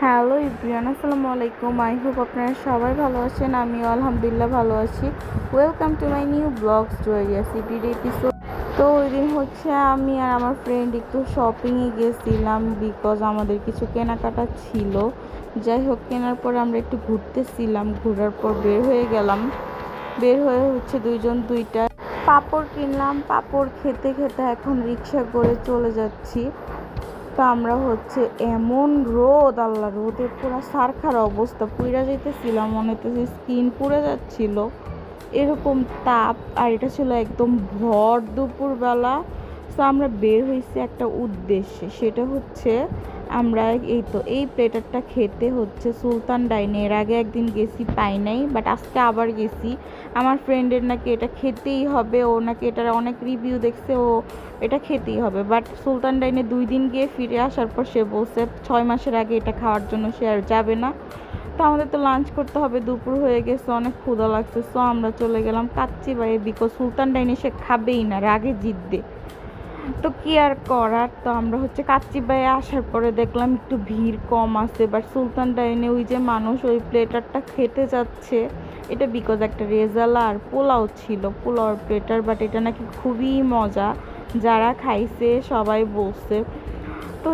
Hello ইব্রিয়ান, আসসালামু আলাইকুম। I hope আপনারা সবাই ভালো আছেন। আমি আলহামদুলিল্লাহ ভালো আছি। Welcome to my new blog story সিটির এপিসোড। তো ওই দিন হচ্ছে আমি আর আমার ফ্রেন্ড একটু শপিংয়ে গেছিলাম, বিকজ আমাদের কিছু কেনাকাটা ছিল। যাই হোক, কেনার পরে আমরা একটু ঘুরতেছিলাম, ঘোরার পর বের হয়ে গেলাম। বের হয়ে হচ্ছে দুইজন দুইটা পাপড় কিনলাম। পাপড় খেতে খেতে এখন রিক্সা করে চলে যাচ্ছি। তো আমরা হচ্ছে এমন রোদ, আল্লাহ, রোদে পুরো সারখার অবস্থা, পুইরা যাইতেছিলাম, মনে হচ্ছে স্কিন পুড়ে যাচ্ছিল, এরকম তাপ। আর এটা ছিল একদম ভর দুপুরবেলা। তো আমরা বের হয়েছি একটা উদ্দেশ্যে, সেটা হচ্ছে আমরা এই প্লেটারটা খেতে হচ্ছে সুলতান ডাইনে। এর আগে একদিন গেছি, পাই নাই, বাট আজকে আবার গেছি। আমার ফ্রেন্ডের নাকি এটা খেতেই হবে, ও নাকি এটার অনেক রিভিউ দেখছে, ও এটা খেতেই হবে। বাট সুলতান ডাইনে 2 দিন গিয়ে ফিরে আসার পর সে বলছে 6 মাসের আগে এটা খাওয়ার জন্য সে আর যাবে না। তো আমাদের তো লাঞ্চ করতে হবে, দুপুর হয়ে গেছে, অনেক ক্ষুধা লাগছে। সো আমরা চলে গেলাম কাচ্চি বাইয়ে, বিকজ সুলতান ডাইনে সে খাবেই না, রাগে জিতবে। তো কি আর করার, তো আমরা হচ্ছে কাচ্চি বাইয়ে আসার পরে দেখলাম একটু ভিড় কম আছে, বাট সুলতান ডাইনে ওই যে মানুষ ওই প্লেটারটা খেতে যাচ্ছে। এটা বিকজ একটা রেজালা আর পোলাও ছিল, পোলাওর প্লেটার, বাট এটা নাকি খুবই মজা, যারা খাইছে সবাই বলছে। তো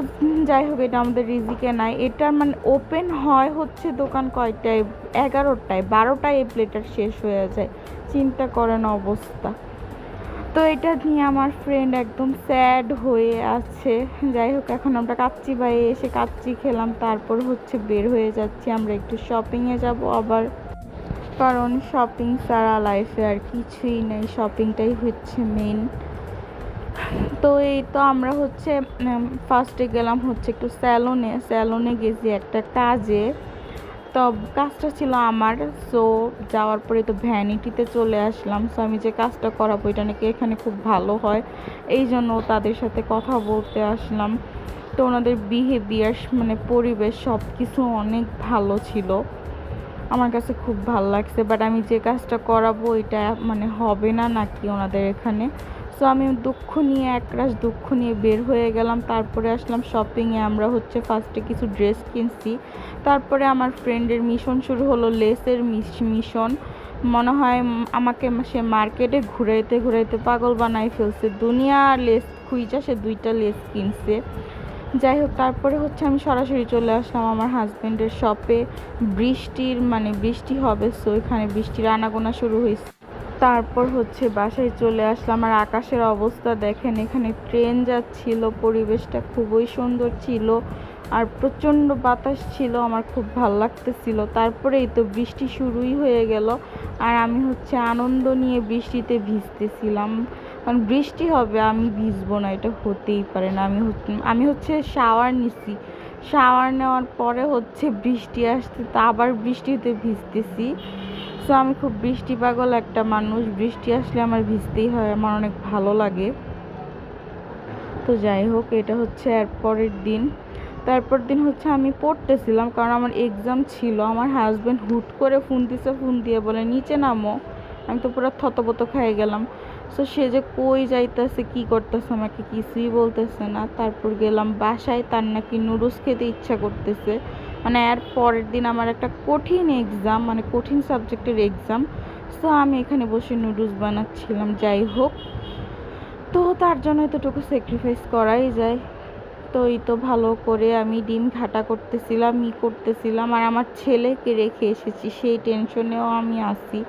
যাই হোক, এটা আমাদের রিজিকে নাই। এটা মানে ওপেন হয় হচ্ছে দোকান কয়টায়, 11টায়, 12টায় এই প্লেটার শেষ হয়ে যায়। চিন্তা করেন অবস্থা। তো এটা নিয়ে আমার ফ্রেন্ড একদম স্যাড হয়ে আছে। যাই হোক, এখন আমরা কাচ্চি বাইয়ে এসে কাচ্চি খেলাম, তারপর হচ্ছে বের হয়ে যাচ্ছি, আমরা একটু শপিংয়ে যাব আবার, কারণ শপিং ছাড়া লাইফে আর কিছুই নেই, শপিংটাই হচ্ছে মেন। তো এই তো আমরা হচ্ছে ফার্স্টে গেলাম হচ্ছে একটু স্যালনে গেছি একটা কাজে। তো কাজটা ছিল আমার। সো যাওয়ার পরে তো ভ্যানিটিতে চলে আসলাম। সো আমি যে কাজটা করাবো এটা নাকি এখানে খুব ভালো হয়, এই জন্য তাদের সাথে কথা বলতে আসলাম। তো ওনাদের বিহেভিয়ার মানে পরিবেশ সব কিছু অনেক ভালো ছিল, আমার কাছে খুব ভালো লাগছে। বাট আমি যে কাজটা করাবো এটা মানে হবে না নাকি ওনাদের এখানে। সো আমি একরাশ দুঃখ নিয়ে বের হয়ে গেলাম। তারপরে আসলাম শপিংয়ে। আমরা হচ্ছে ফার্স্টে কিছু ড্রেস কিনছি, তারপরে আমার ফ্রেন্ডের মিশন শুরু হলো, লেসের মিশন। মনে হয় আমাকে সে মার্কেটে ঘুরাইতে ঘুরাইতে পাগল বানাই ফেলছে, দুনিয়ার লেস খুঁজা সে 2টা লেস কিনছে। যাই হোক, তারপরে হচ্ছে আমি সরাসরি চলে আসলাম আমার হাজব্যান্ডের শপে। বৃষ্টি হবে, সো এখানে বৃষ্টির আনাগোনা শুরু হয়েছে। তারপর হচ্ছে বাসায় চলে আসলাম। আর আকাশের অবস্থা দেখেন, এখানে ট্রেন যাচ্ছিল, পরিবেশটা খুবই সুন্দর ছিল, আর প্রচণ্ড বাতাস ছিল, আমার খুব ভালো লাগতেছিল। তারপরেই তো বৃষ্টি শুরুই হয়ে গেল, আর আমি হচ্ছে আনন্দ নিয়ে বৃষ্টিতে ভিজতেছিলাম। কারণ বৃষ্টি হবে, আমি ভিজবো না, এটা হতেই পারে না। আমি হচ্ছে শাওয়ার নিছি, শাওয়ার নেওয়ার পরে হচ্ছে বৃষ্টি আসতে, তো আবার বৃষ্টিতে ভিজতেছি। সো আমি খুব বৃষ্টি পাগল একটা মানুষ, বৃষ্টি আসলে আমার ভিজতেই হয়, আমার অনেক ভালো লাগে। তো যাই হোক, এটা হচ্ছে এর পরের দিন। তারপর দিন হচ্ছে আমি পড়তেছিলাম, কারণ আমার এক্সাম ছিল। আমার হাজব্যান্ড হুট করে ফোন দিয়ে বলে নিচে নামো। আমি তো পুরো থতবত খেয়ে গেলাম। সো সে যে কই যাইতেছে, কি করতেছে, আমাকে কিছুই বলতেছে না। তারপর গেলাম বাসায়, তার নাকি নুডলস খেতে ইচ্ছা করতেছে। মানে এর পরের দিন আমার একটা কঠিন এক্সাম, মানে কঠিন সাবজেক্টের এক্সাম। সো আমি এখানে বসে নুডলস বানাচ্ছিলাম। যাই হোক, তো তার জন্য এতটুকু স্যাক্রিফাইস করাই যায়। তো এই তো ভালো করে আমি ডিম ঘাটা করতেছিলাম, আর আমার ছেলেকে রেখে এসেছি, সেই টেনশনেও আমি আছি।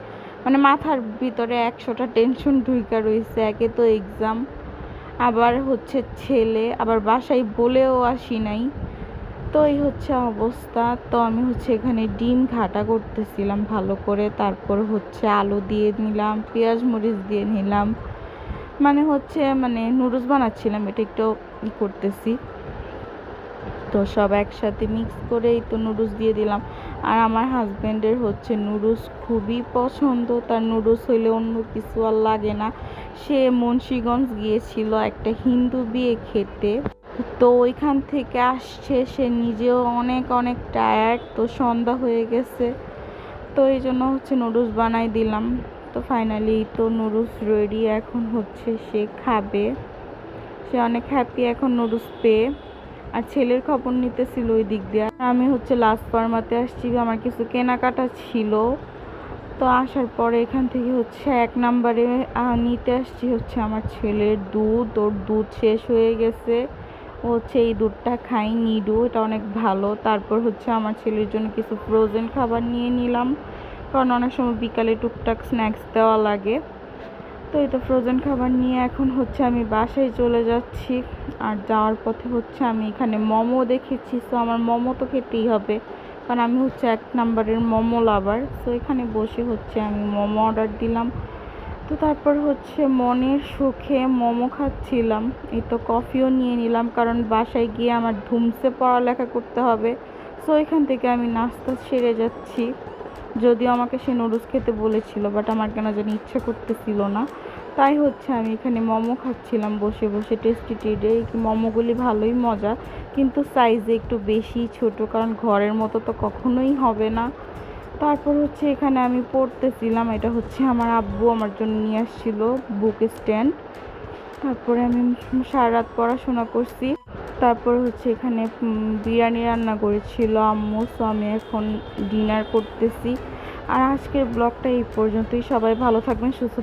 মানে মাথার ভিতরে 100টা টেনশন ঢুইকা রয়েছে। একে তো এক্সাম, আবার হচ্ছে ছেলে, আবার বাসায় বলেও আসি নাই। তো এই হচ্ছে অবস্থা। তো আমি হচ্ছে এখানে ডিম ঘাটা করতেছিলাম ভালো করে, তারপর হচ্ছে আলু দিয়ে নিলাম, পেঁয়াজ মরিচ দিয়ে নিলাম, মানে নুডলস বানাচ্ছিলাম, এটা একটু করতেছি। তো সব একসাথে মিক্স করেই তো নুডলস দিয়ে দিলাম। আর আমার হাজব্যান্ডের হচ্ছে নুডলস খুবই পছন্দ, তার নুডলস হইলে অন্য কিছু আর লাগে না। সে মুন্সিগঞ্জ গিয়েছিল একটা হিন্দু বিয়ে খেতে, তো ওইখান থেকে আসছে, সে নিজেও অনেক অনেক টায়ার্ড, তো সন্ধ্যা হয়ে গেছে। তো এই জন্য হচ্ছে নুডলস বানাই দিলাম। তো ফাইনালি তো নুডলস রেডি, এখন হচ্ছে সে খাবে। সে অনেক হ্যাপি এখন নুডলস পেয়ে। আর ছেলের খবর নিতেছিল ওই দিক দিয়ে। আমি হচ্ছে লাস্ট ফার্মাতে আসছি, আমার কিছু কেনাকাটা ছিল। তো আসার পরে এখান থেকে হচ্ছে 1 নম্বরে নিতে আসছি হচ্ছে আমার ছেলের দুধ। ওর দুধ শেষ হয়ে গেছে, ও হচ্ছে এই দুধটা খাই নিডু, এটা অনেক ভালো। তারপর হচ্ছে আমার ছেলের জন্য কিছু ফ্রোজেন খাবার নিয়ে নিলাম, কারণ অনেক সময় বিকালে টুকটাক স্ন্যাক্স দেওয়া লাগে। তো এই তো ফ্রোজেন খাবার নিয়ে এখন হচ্ছে আমি বাসায় চলে যাচ্ছি। আর যাওয়ার পথে হচ্ছে আমি এখানে মোমো দেখেছি, তো আমার মোমো তো খেতেই হবে, কারণ আমি হচ্ছে 1 নম্বরের মোমো লাভার। তো এখানে বসে হচ্ছে আমি মোমো অর্ডার দিলাম। তো তারপর হচ্ছে মনের সুখে মোমো খাচ্ছিলাম। এই তো কফিও নিয়ে নিলাম, কারণ বাসায় গিয়ে আমার ধুমসে পড়ালেখা করতে হবে। সো এখান থেকে আমি নাস্তা সেরে যাচ্ছি। যদিও আমাকে সে নুডলস খেতে বলেছিল, বাট আমার কেন জানি ইচ্ছে করতেছিল না, তাই হচ্ছে আমি এখানে মোমো খাচ্ছিলাম বসে বসে টেস্টি টেডে। এই মোমোগুলি ভালোই মজা, কিন্তু সাইজে একটু বেশি ছোট, কারণ ঘরের মতো তো কখনোই হবে না। তারপর হচ্ছে এখানে আমি পড়তেছিলাম, এটা হচ্ছে আমার আব্বু আমার জন্য নিয়ে আসছিল বুক স্ট্যান্ড। তারপরে আমি সারা রাত পড়াশোনা করছি। তারপর হচ্ছে এখানে বিরিয়ানি রান্না করেছিল আম্মু, সো আমি এখন ডিনার করতেছি। আর আজকের ব্লগটা এই পর্যন্তই। সবাই ভালো থাকবেন, সুস্থ